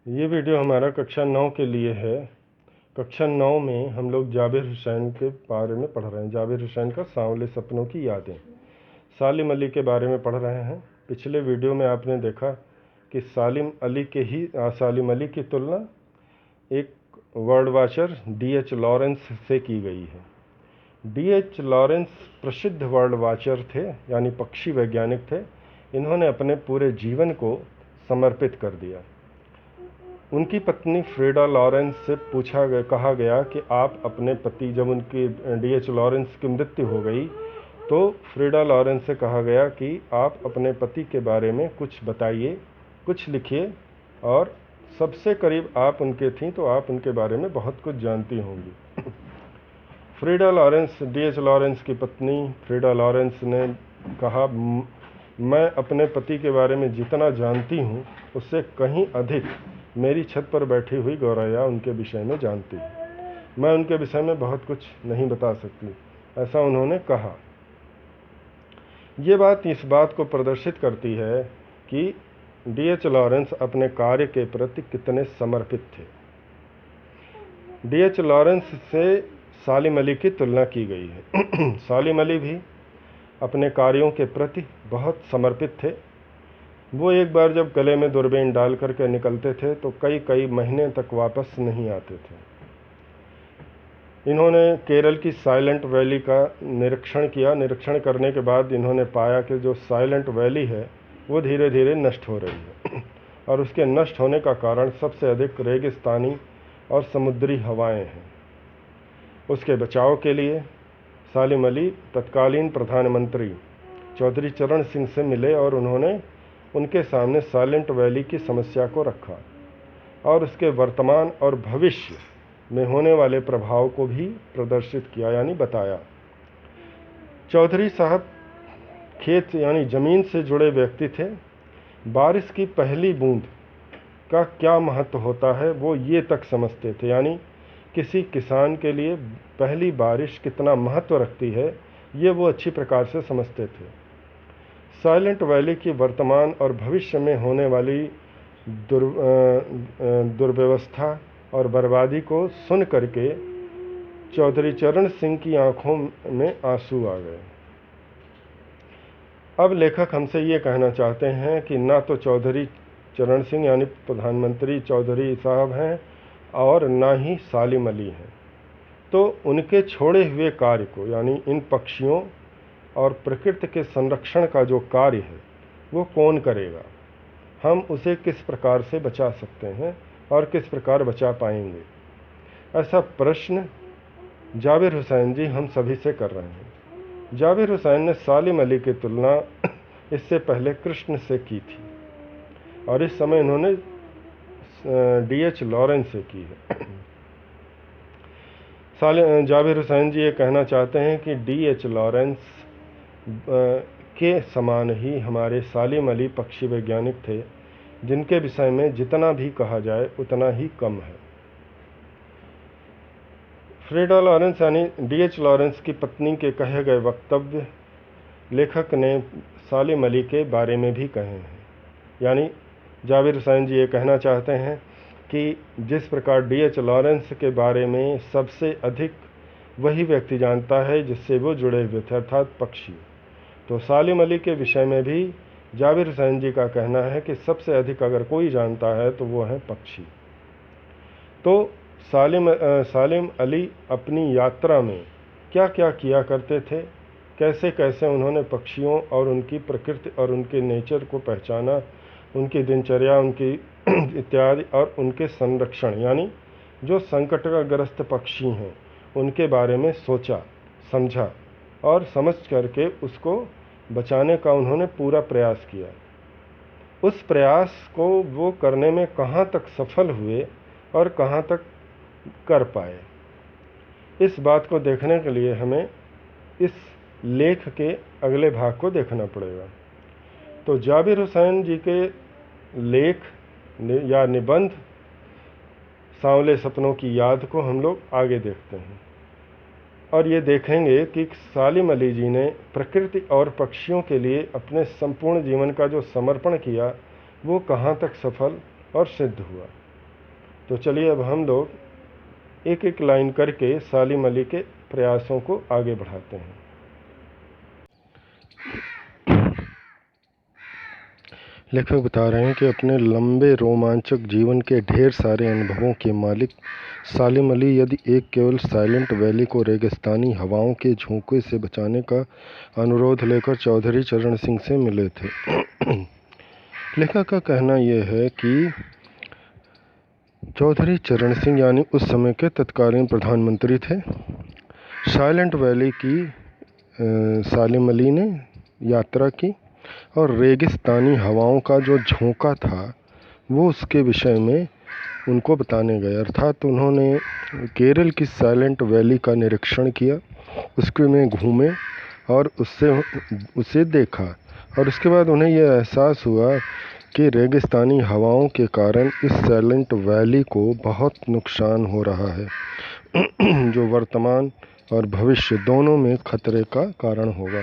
ये वीडियो हमारा कक्षा 9 के लिए है। कक्षा 9 में हम लोग जाबिर हुसैन के बारे में पढ़ रहे हैं। जाबिर हुसैन का सांवले सपनों की यादें। सालिम अली के बारे में पढ़ रहे हैं। पिछले वीडियो में आपने देखा कि सालिम अली की तुलना एक वर्ल्ड वॉचर D.H. लॉरेंस से की गई है। D.H. लॉरेंस प्रसिद्ध वर्ल्ड वॉचर थे, यानी पक्षी वैज्ञानिक थे। इन्होंने अपने पूरे जीवन को समर्पित कर दिया। उनकी पत्नी फ्रीडा लॉरेंस से कहा गया कि आप अपने पति, जब उनकी D.H. लॉरेंस की मृत्यु हो गई तो फ्रीडा लॉरेंस से कहा गया कि आप अपने पति के बारे में कुछ बताइए, कुछ लिखिए, और सबसे करीब आप उनके थीं तो आप उनके बारे में बहुत कुछ जानती होंगी। Frida Lawrence, D.H. लॉरेंस की पत्नी फ्रीडा लॉरेंस ने कहा, मैं अपने पति के बारे में जितना जानती हूँ उससे कहीं अधिक मेरी छत पर बैठी हुई गौरैया उनके विषय में जानती है। मैं उनके विषय में बहुत कुछ नहीं बता सकती, ऐसा उन्होंने कहा। ये बात इस बात को प्रदर्शित करती है कि D.H. लॉरेंस अपने कार्य के प्रति कितने समर्पित थे। D.H. लॉरेंस से सालिम अली की तुलना की गई है। सालिम अली भी अपने कार्यों के प्रति बहुत समर्पित थे। वो एक बार जब गले में दूरबीन डाल करके निकलते थे तो कई महीने तक वापस नहीं आते थे। इन्होंने केरल की साइलेंट वैली का निरीक्षण किया। निरीक्षण करने के बाद इन्होंने पाया कि जो साइलेंट वैली है वो धीरे धीरे नष्ट हो रही है और उसके नष्ट होने का कारण सबसे अधिक रेगिस्तानी और समुद्री हवाएं हैं। उसके बचाव के लिए सालिम अली तत्कालीन प्रधानमंत्री चौधरी चरण सिंह से मिले और उन्होंने उनके सामने साइलेंट वैली की समस्या को रखा और उसके वर्तमान और भविष्य में होने वाले प्रभाव को भी प्रदर्शित किया, यानी बताया। चौधरी साहब खेत यानी ज़मीन से जुड़े व्यक्ति थे। बारिश की पहली बूंद का क्या महत्व होता है वो ये तक समझते थे, यानी किसी किसान के लिए पहली बारिश कितना महत्व रखती है ये वो अच्छी प्रकार से समझते थे। साइलेंट वैली की वर्तमान और भविष्य में होने वाली दुर्व्यवस्था और बर्बादी को सुन करके चौधरी चरण सिंह की आंखों में आंसू आ गए। अब लेखक हमसे ये कहना चाहते हैं कि ना तो चौधरी चरण सिंह यानी प्रधानमंत्री चौधरी साहब हैं और ना ही सालिम अली हैं, तो उनके छोड़े हुए कार्य को, यानी इन पक्षियों और प्रकृति के संरक्षण का जो कार्य है वो कौन करेगा, हम उसे किस प्रकार से बचा सकते हैं और किस प्रकार बचा पाएंगे, ऐसा प्रश्न जाबिर हुसैन जी हम सभी से कर रहे हैं। जाबिर हुसैन ने सालिम अली की तुलना इससे पहले कृष्ण से की थी और इस समय इन्होंने D.H. लॉरेंस से की है। जाबिर हुसैन जी ये कहना चाहते हैं कि D.H. लॉरेंस के समान ही हमारे सालिम अली पक्षी वैज्ञानिक थे, जिनके विषय में जितना भी कहा जाए उतना ही कम है। फ्रीडा लॉरेंस यानी D.H. लॉरेंस की पत्नी के कहे गए वक्तव्य लेखक ने सालिम अली के बारे में भी कहे हैं। यानी जाबिर हुसैन जी ये कहना चाहते हैं कि जिस प्रकार D.H. लॉरेंस के बारे में सबसे अधिक वही व्यक्ति जानता है जिससे वो जुड़े हुए थे, अर्थात पक्षी, तो सालिम अली के विषय में भी जाबिर हुसैन जी का कहना है कि सबसे अधिक अगर कोई जानता है तो वो है पक्षी। तो सालिम अली अपनी यात्रा में क्या क्या किया करते थे, कैसे कैसे उन्होंने पक्षियों और उनकी प्रकृति और उनके नेचर को पहचाना, उनकी दिनचर्या, उनकी इत्यादि, और उनके संरक्षण यानी जो संकटग्रस्त पक्षी हैं उनके बारे में सोचा, समझा और समझ करके उसको बचाने का उन्होंने पूरा प्रयास किया। उस प्रयास को वो करने में कहाँ तक सफल हुए और कहाँ तक कर पाए, इस बात को देखने के लिए हमें इस लेख के अगले भाग को देखना पड़ेगा। तो जाबिर हुसैन जी के लेख या निबंध सांवले सपनों की याद को हम लोग आगे देखते हैं और ये देखेंगे कि सालिम अली जी ने प्रकृति और पक्षियों के लिए अपने संपूर्ण जीवन का जो समर्पण किया वो कहाँ तक सफल और सिद्ध हुआ। तो चलिए अब हम लोग एक एक लाइन करके सालिम अली के प्रयासों को आगे बढ़ाते हैं। लेखक बता रहे हैं कि अपने लंबे रोमांचक जीवन के ढेर सारे अनुभवों के मालिक सालिम अली यदि एक केवल साइलेंट वैली को रेगिस्तानी हवाओं के झोंके से बचाने का अनुरोध लेकर चौधरी चरण सिंह से मिले थे। लेखक का कहना यह है कि चौधरी चरण सिंह यानी उस समय के तत्कालीन प्रधानमंत्री थे। साइलेंट वैली की सालिम अली ने यात्रा की और रेगिस्तानी हवाओं का जो झोंका था वो उसके विषय में उनको बताने गए। अर्थात उन्होंने केरल की साइलेंट वैली का निरीक्षण किया, उसके में घूमे और उसे देखा और उसके बाद उन्हें यह एहसास हुआ कि रेगिस्तानी हवाओं के कारण इस साइलेंट वैली को बहुत नुकसान हो रहा है जो वर्तमान और भविष्य दोनों में खतरे का कारण होगा।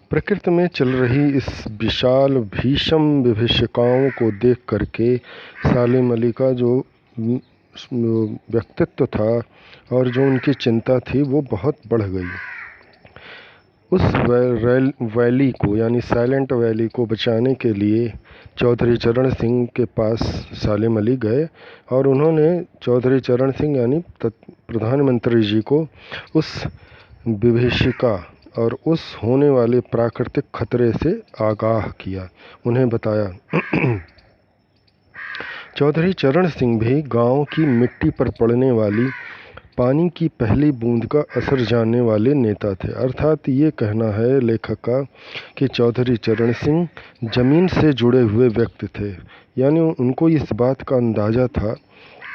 प्रकृति में चल रही इस विशाल भीषण विभीषिकाओं को देख करके सालिम अली का जो व्यक्तित्व था और जो उनकी चिंता थी वो बहुत बढ़ गई। उस वैली को यानी साइलेंट वैली को बचाने के लिए चौधरी चरण सिंह के पास सालिम अली गए और उन्होंने चौधरी चरण सिंह यानी प्रधानमंत्री जी को उस विभीषिका और उस होने वाले प्राकृतिक खतरे से आगाह किया, उन्हें बताया। चौधरी चरण सिंह भी गांव की मिट्टी पर पड़ने वाली पानी की पहली बूंद का असर जानने वाले नेता थे। अर्थात ये कहना है लेखक का कि चौधरी चरण सिंह ज़मीन से जुड़े हुए व्यक्ति थे, यानी उनको इस बात का अंदाज़ा था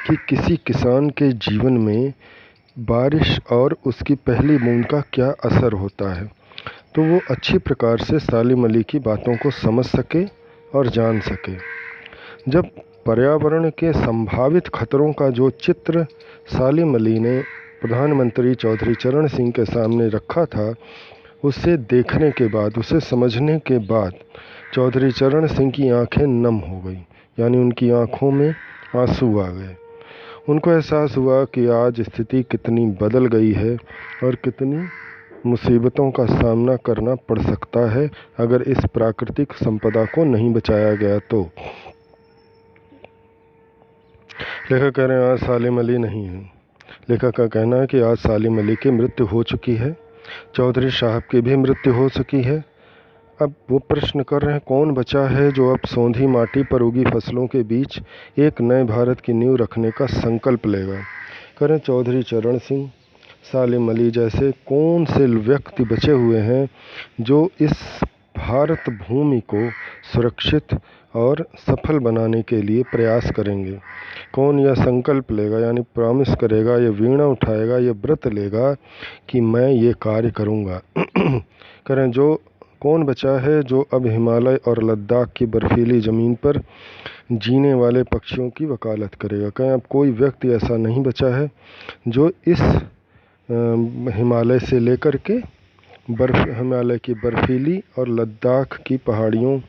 कि किसी किसान के जीवन में बारिश और उसकी पहली बूंद का क्या असर होता है, तो वो अच्छी प्रकार से सालिम अली की बातों को समझ सके और जान सके। जब पर्यावरण के संभावित खतरों का जो चित्र सालिम अली ने प्रधानमंत्री चौधरी चरण सिंह के सामने रखा था, उसे देखने के बाद, उसे समझने के बाद चौधरी चरण सिंह की आंखें नम हो गई, यानी उनकी आंखों में आंसू आ गए। उनको एहसास हुआ कि आज स्थिति कितनी बदल गई है और कितनी मुसीबतों का सामना करना पड़ सकता है अगर इस प्राकृतिक संपदा को नहीं बचाया गया तो। लेखक कह रहे हैं आज सालिम अली नहीं है। लेखक का कहना है कि आज सालिम अली की मृत्यु हो चुकी है, चौधरी साहब की भी मृत्यु हो चुकी है। अब वो प्रश्न कर रहे हैं कौन बचा है जो अब सौंधी माटी पर उगी फसलों के बीच एक नए भारत की नींव रखने का संकल्प लेगा। करें चौधरी चरण सिंह, सालिम अली जैसे कौन से व्यक्ति बचे हुए हैं जो इस भारत भूमि को सुरक्षित और सफल बनाने के लिए प्रयास करेंगे। कौन यह संकल्प लेगा, यानी प्रॉमिस करेगा, ये वीणा उठाएगा, ये व्रत लेगा कि मैं ये कार्य करूँगा। करें जो कौन बचा है जो अब हिमालय और लद्दाख की बर्फीली ज़मीन पर जीने वाले पक्षियों की वकालत करेगा। कहें अब कोई व्यक्ति ऐसा नहीं बचा है जो इस हिमालय से लेकर के हिमालय की बर्फीली और लद्दाख की पहाड़ियों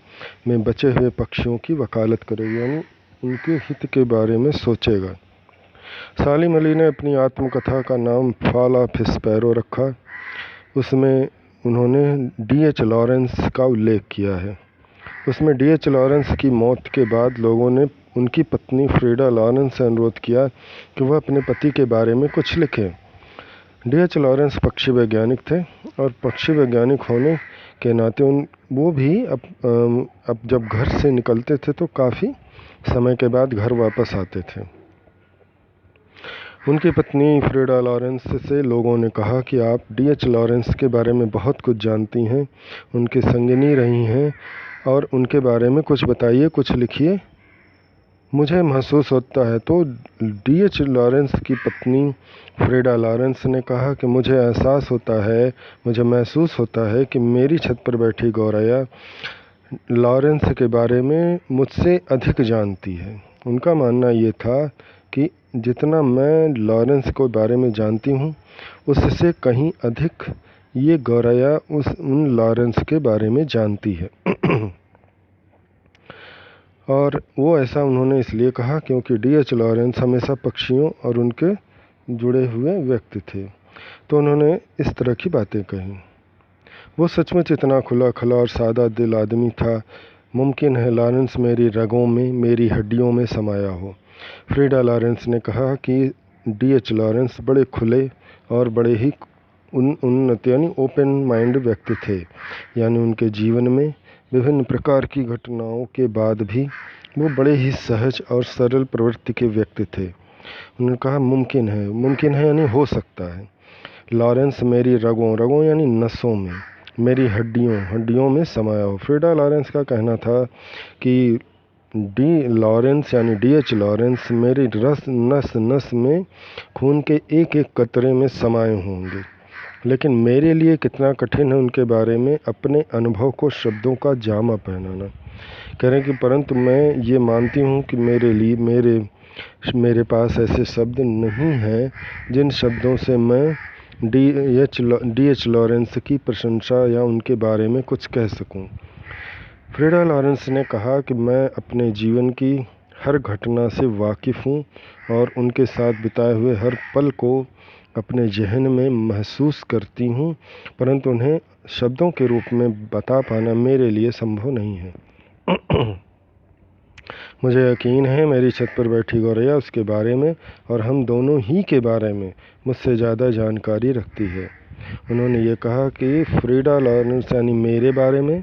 में बचे हुए पक्षियों की वकालत करेगा, यानी उनके हित के बारे में सोचेगा। सालिम अली ने अपनी आत्मकथा का नाम फॉल ऑफ स्पैरो रखा। उसमें उन्होंने D.H. लॉरेंस का उल्लेख किया है। उसमें D.H. लॉरेंस की मौत के बाद लोगों ने उनकी पत्नी फ्रीडा लॉरेंस से अनुरोध किया कि वह अपने पति के बारे में कुछ लिखें। D.H. लॉरेंस पक्षी वैज्ञानिक थे और पक्षी वैज्ञानिक होने के नाते वो भी अब जब घर से निकलते थे तो काफ़ी समय के बाद घर वापस आते थे। उनकी पत्नी फ्रीडा लॉरेंस से लोगों ने कहा कि आप D.H. लॉरेंस के बारे में बहुत कुछ जानती हैं, उनकी संगिनी रही हैं और उनके बारे में कुछ बताइए, कुछ लिखिए। मुझे महसूस होता है, तो D.H. लॉरेंस की पत्नी फ्रीडा लॉरेंस ने कहा कि मुझे महसूस होता है कि मेरी छत पर बैठी गौरैया लॉरेंस के बारे में मुझसे अधिक जानती है। उनका मानना ये था कि जितना मैं लॉरेंस के बारे में जानती हूँ उससे कहीं अधिक ये गौरैया उन लॉरेंस के बारे में जानती है। और वो ऐसा उन्होंने इसलिए कहा क्योंकि D.H. लॉरेंस हमेशा पक्षियों और उनके जुड़े हुए व्यक्ति थे। तो उन्होंने इस तरह की बातें कही। वो सचमुच इतना खुला खला और सादा दिल आदमी था, मुमकिन है लॉरेंस मेरी रगों में, मेरी हड्डियों में समाया हो। फ्रीडा लॉरेंस ने कहा कि D.H. लॉरेंस बड़े खुले और बड़े ही उन्नत यानी ओपन माइंड व्यक्ति थे, यानी उनके जीवन में विभिन्न प्रकार की घटनाओं के बाद भी वो बड़े ही सहज और सरल प्रवृत्ति के व्यक्ति थे। उन्होंने कहा मुमकिन है यानी हो सकता है। लॉरेंस मेरी रगों यानी नसों में, मेरी हड्डियों में समाया हो। फ्रीडा लॉरेंस का कहना था कि D.H. लॉरेंस मेरी नस में खून के एक एक कतरे में समाये होंगे, लेकिन मेरे लिए कितना कठिन है उनके बारे में अपने अनुभव को शब्दों का जामा पहनाना। कह रहे हैं कि परंतु मैं ये मानती हूँ कि मेरे पास ऐसे शब्द नहीं हैं जिन शब्दों से मैं D.H. लॉरेंस की प्रशंसा या उनके बारे में कुछ कह सकूं। फ्रीडा लॉरेंस ने कहा कि मैं अपने जीवन की हर घटना से वाकिफ़ हूँ और उनके साथ बिताए हुए हर पल को अपने जहन में महसूस करती हूँ, परंतु उन्हें शब्दों के रूप में बता पाना मेरे लिए संभव नहीं है। मुझे यकीन है मेरी छत पर बैठी गौरैया उसके बारे में और हम दोनों ही के बारे में मुझसे ज़्यादा जानकारी रखती है। उन्होंने ये कहा कि फ्रीडा लॉरेंस यानी मेरे बारे में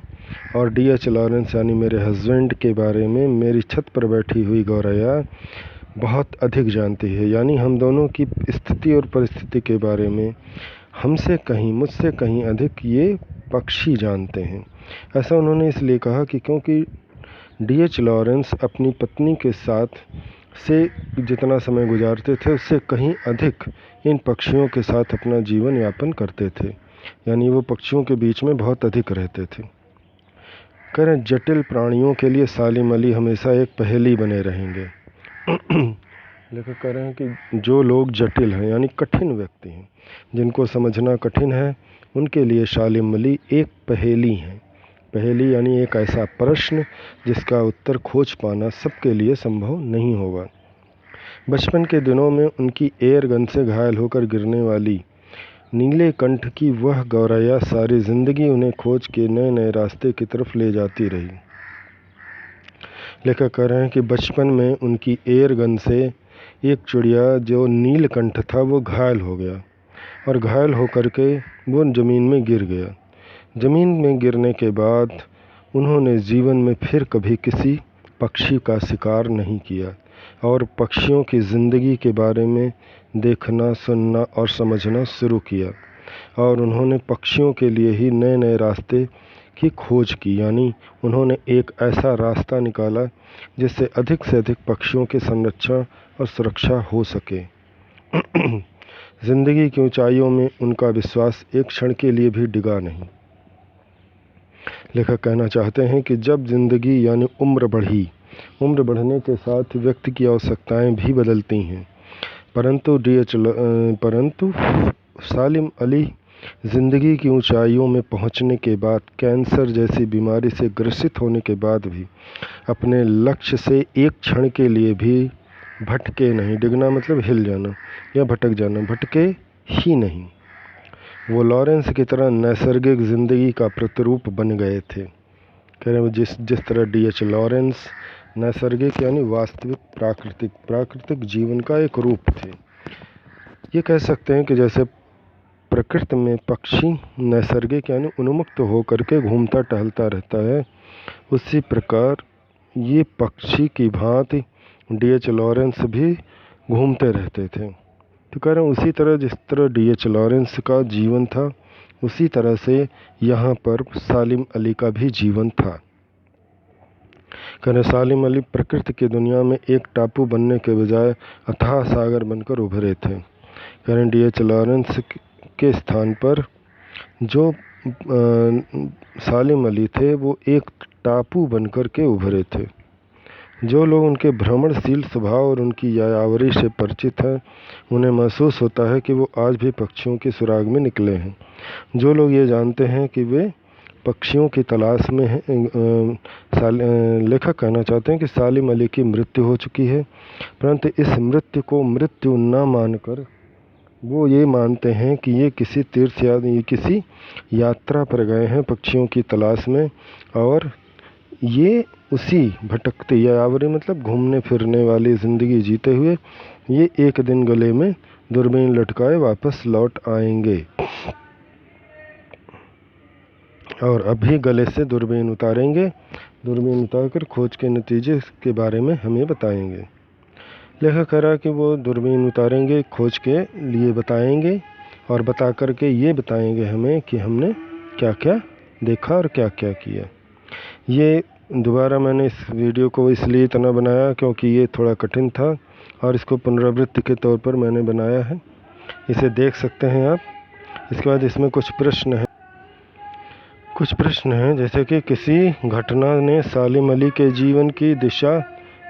और D.H. लॉरेंस यानी मेरे हस्बैंड के बारे में मेरी छत पर बैठी हुई गौरैया बहुत अधिक जानती है, यानी हम दोनों की स्थिति और परिस्थिति के बारे में मुझसे कहीं अधिक ये पक्षी जानते हैं। ऐसा उन्होंने इसलिए कहा कि क्योंकि D.H. लॉरेंस अपनी पत्नी के साथ से जितना समय गुजारते थे उससे कहीं अधिक इन पक्षियों के साथ अपना जीवन यापन करते थे, यानी वो पक्षियों के बीच में बहुत अधिक रहते थे। कह रहे जटिल प्राणियों के लिए सालिम अली हमेशा एक पहेली बने रहेंगे। लेखक कह रहे हैं कि जो लोग जटिल हैं यानी कठिन व्यक्ति हैं, जिनको समझना कठिन है, उनके लिए सालिम अली एक पहेली हैं। पहेली यानी एक ऐसा प्रश्न जिसका उत्तर खोज पाना सबके लिए संभव नहीं होगा। बचपन के दिनों में उनकी एयर गन से घायल होकर गिरने वाली नीले कंठ की वह गौरैया सारी जिंदगी उन्हें खोज के नए नए रास्ते की तरफ ले जाती रही। लेखक कह रहे हैं कि बचपन में उनकी एयर गन से एक चिड़िया जो नीलकंठ था वो घायल हो गया और घायल होकर के वो ज़मीन में गिर गया। ज़मीन में गिरने के बाद उन्होंने जीवन में फिर कभी किसी पक्षी का शिकार नहीं किया और पक्षियों की ज़िंदगी के बारे में देखना, सुनना और समझना शुरू किया और उन्होंने पक्षियों के लिए ही नए नए रास्ते की खोज की, यानी उन्होंने एक ऐसा रास्ता निकाला जिससे अधिक से अधिक पक्षियों के संरक्षण और सुरक्षा हो सके। ज़िंदगी की ऊंचाइयों में उनका विश्वास एक क्षण के लिए भी डिगा नहीं। लेखक कहना चाहते हैं कि जब ज़िंदगी यानी उम्र बढ़ने के साथ व्यक्ति की आवश्यकताएं भी बदलती हैं, परंतु सालिम अली ज़िंदगी की ऊंचाइयों में पहुंचने के बाद, कैंसर जैसी बीमारी से ग्रसित होने के बाद भी अपने लक्ष्य से एक क्षण के लिए भी भटके नहीं। डिगना मतलब हिल जाना या भटक जाना, भटके ही नहीं। वो लॉरेंस की तरह नैसर्गिक ज़िंदगी का प्रतिरूप बन गए थे। कह रहे हैं जिस तरह D.H. लॉरेंस नैसर्गिक यानी वास्तविक प्राकृतिक जीवन का एक रूप थे। ये कह सकते हैं कि जैसे प्रकृति में पक्षी नैसर्गिक यानी उन्मुक्त होकर के घूमता टहलता रहता है, उसी प्रकार ये पक्षी की भांति D.H. लॉरेंस भी घूमते रहते थे। तो कह रहे हैं उसी तरह जिस तरह D.H. लॉरेंस का जीवन था, उसी तरह से यहाँ पर सालिम अली का भी जीवन था। कह रहे सालिम अली प्रकृति की दुनिया में एक टापू बनने के बजाय अथाह सागर बनकर उभरे थे। कह रहे D.H. लॉरेंस के स्थान पर जो सालिम अली थे वो एक टापू बनकर के उभरे थे। जो लोग उनके भ्रमणशील स्वभाव और उनकी यायावरी से परिचित हैं, उन्हें महसूस होता है कि वो आज भी पक्षियों की सुराग में निकले हैं। जो लोग ये जानते हैं कि वे पक्षियों की तलाश में है। लेखक कहना चाहते हैं कि सालिम अली की मृत्यु हो चुकी है, परंतु इस मृत्यु को मृत्यु न मानकर वो ये मानते हैं कि ये किसी तीर्थ या किसी यात्रा पर गए हैं पक्षियों की तलाश में, और ये उसी भटकते यावरी मतलब घूमने फिरने वाली ज़िंदगी जीते हुए ये एक दिन गले में दूरबीन लटकाए वापस लौट आएंगे और अभी गले से दूरबीन उतारेंगे। दूरबीन उतारकर खोज के नतीजे के बारे में हमें बताएंगे। लेखक कह रहा कि वो दूरबीन उतारेंगे, खोज के लिए बताएंगे और बता कर के ये बताएंगे हमें कि हमने क्या क्या देखा और क्या क्या किया। ये दोबारा मैंने इस वीडियो को इसलिए इतना बनाया क्योंकि ये थोड़ा कठिन था और इसको पुनरावृत्ति के तौर पर मैंने बनाया है। इसे देख सकते हैं आप। इसके बाद इसमें कुछ प्रश्न हैं जैसे कि किसी घटना ने सालिम अली के जीवन की दिशा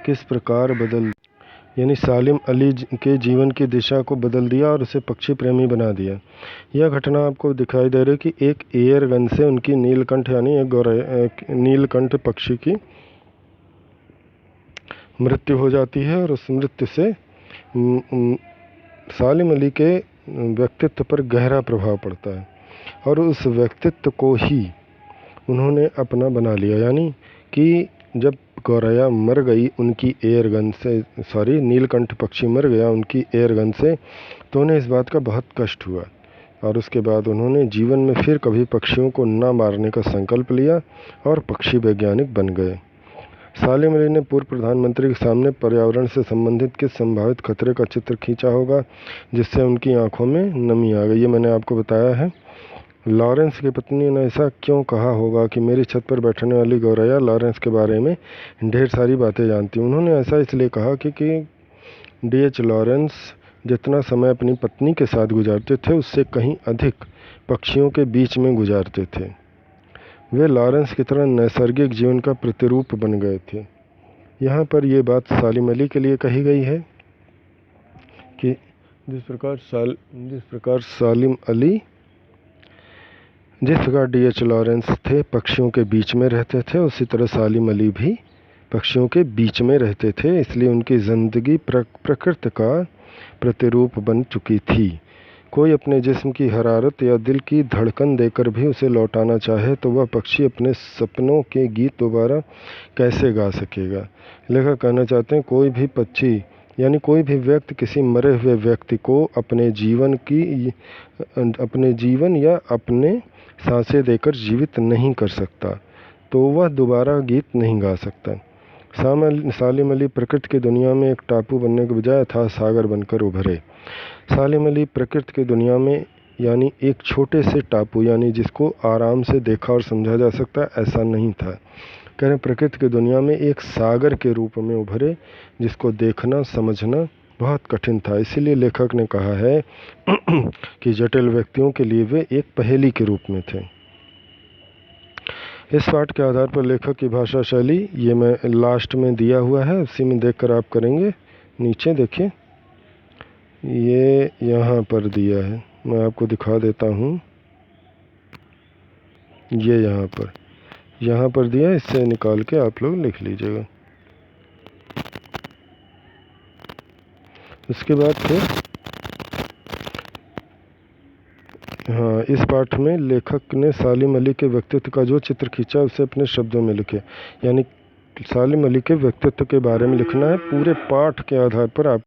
किस प्रकार बदल, यानी सालिम अली के जीवन की दिशा को बदल दिया और उसे पक्षी प्रेमी बना दिया। यह घटना आपको दिखाई दे रही है कि एक एयर गन से उनकी नीलकंठ यानी एक नीलकंठ पक्षी की मृत्यु हो जाती है और उस मृत्यु से सालिम अली के व्यक्तित्व पर गहरा प्रभाव पड़ता है और उस व्यक्तित्व को ही उन्होंने अपना बना लिया। यानी कि जब गौरैया मर गई उनकी एयरगन से, नीलकंठ पक्षी मर गया उनकी एयरगन से, तो उन्हें इस बात का बहुत कष्ट हुआ और उसके बाद उन्होंने जीवन में फिर कभी पक्षियों को न मारने का संकल्प लिया और पक्षी वैज्ञानिक बन गए। सालिम अली ने पूर्व प्रधानमंत्री के सामने पर्यावरण से संबंधित किस संभावित खतरे का चित्र खींचा होगा जिससे उनकी आंखों में नमी आ गई। ये मैंने आपको बताया है। लॉरेंस की पत्नी ने ऐसा क्यों कहा होगा कि मेरी छत पर बैठने वाली गौरैया लॉरेंस के बारे में ढेर सारी बातें जानती। उन्होंने ऐसा इसलिए कहा कि D.H. लॉरेंस जितना समय अपनी पत्नी के साथ गुजारते थे उससे कहीं अधिक पक्षियों के बीच में गुजारते थे। वे लॉरेंस की तरह नैसर्गिक जीवन का प्रतिरूप बन गए थे। यहाँ पर ये बात सालिम अली के लिए कही गई है कि जिस प्रकार D.H. लॉरेंस थे पक्षियों के बीच में रहते थे, उसी तरह सालिम अली भी पक्षियों के बीच में रहते थे। इसलिए उनकी ज़िंदगी प्रकृति का प्रतिरूप बन चुकी थी। कोई अपने जिस्म की हरारत या दिल की धड़कन देकर भी उसे लौटाना चाहे तो वह पक्षी अपने सपनों के गीत दोबारा कैसे गा सकेगा। लेखक कहना चाहते हैं कोई भी पक्षी यानी कोई भी व्यक्ति किसी मरे हुए व्यक्ति को अपने जीवन या अपने सांसें देकर जीवित नहीं कर सकता, तो वह दोबारा गीत नहीं गा सकता। सालिम अली प्रकृति की दुनिया में एक टापू बनने के बजाय अथाह सागर बनकर उभरे। सालिम अली प्रकृति की दुनिया में यानी एक छोटे से टापू यानी जिसको आराम से देखा और समझा जा सकता ऐसा नहीं था। कह रहे प्रकृति की दुनिया में एक सागर के रूप में उभरे जिसको देखना समझना बहुत कठिन था। इसीलिए लेखक ने कहा है कि जटिल व्यक्तियों के लिए वे एक पहेली के रूप में थे। इस पाठ के आधार पर लेखक की भाषा शैली ये मैं लास्ट में दिया हुआ है, उसी में देखकर आप करेंगे। नीचे देखिए, ये यहाँ पर दिया है, मैं आपको दिखा देता हूँ। ये यहाँ पर दिया, इससे निकाल के आप लोग लिख लीजिएगा। उसके बाद फिर हाँ, इस पाठ में लेखक ने सालिम अली के व्यक्तित्व का जो चित्र खींचा उसे अपने शब्दों में लिखे। यानी सालिम अली के व्यक्तित्व के बारे में लिखना है। पूरे पाठ के आधार पर आप